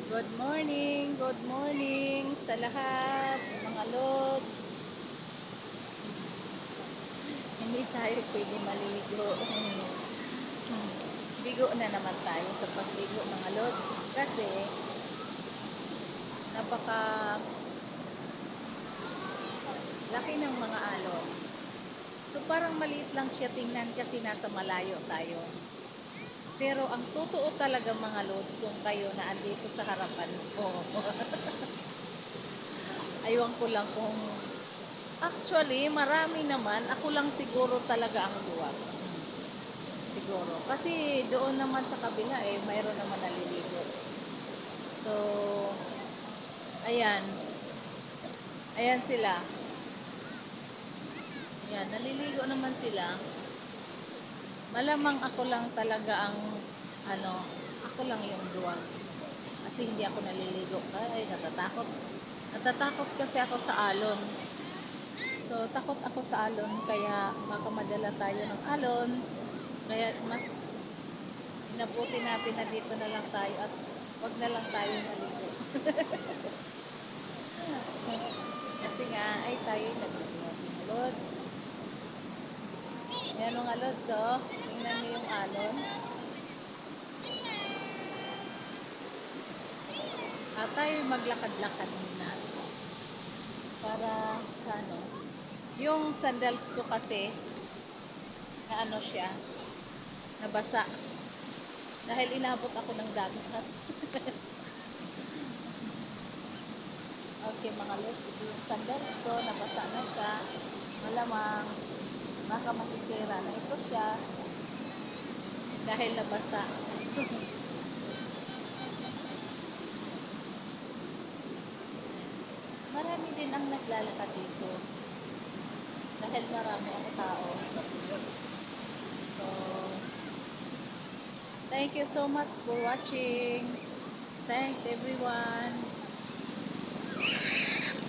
Good morning sa lahat, mga lods. Hindi tayo pwede maligo. Bigo na naman tayo sa pagligo, mga lods. Kasi, napaka laki ng mga alon. So, parang maliit lang siya tingnan kasi nasa malayo tayo. Pero, ang totoo talaga, mga lods, kung kayo na andito sa harapan ko, aywan ko lang kung actually, marami naman. Ako lang siguro talaga ang duwag. Siguro. Kasi doon naman sa kabila mayroon naman naliligo. So, ayan. Ayan sila. Ayan, naliligo naman sila. Malamang ako lang talaga ang, ano, ako lang yung duwag. Kasi hindi ako naliligo. Ay, natatakot. Natatakot kasi ako sa alon. So, takot ako sa alon. Kaya, baka madala tayo ng alon. Kaya, mas inabuti natin na dito na lang tayo at wag na lang tayo maligo. Kasi nga, ay tayo nagluto. Lods. Yan mga lods, oh. Tingnan niyo yung alon. At tayo maglakad-lakad muna. Para sa ano. Yung sandals ko kasi, na ano siya, nabasa. Dahil inabot ako ng dagat. Okay mga lods, ito yung sandals ko, nabasa na siya. Malamang, baka masisira na ito siya. Dahil nabasa. Marami din ang naglalakad dito. Dahil marami ang tao. So, thank you so much for watching. Thanks everyone.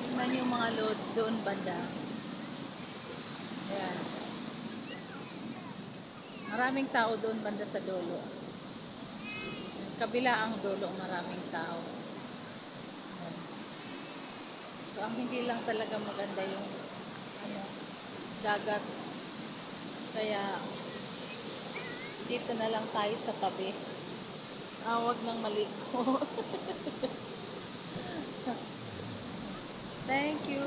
Tingnan yung mga loads doon banda. Ayan. Maraming tao doon banda sa dulo. Kabila ang dulo, maraming tao. Ayan. So, ang hindi lang talaga maganda yung ano, dagat. Kaya, dito na lang tayo sa tabi. Wag nang maligo. Thank you.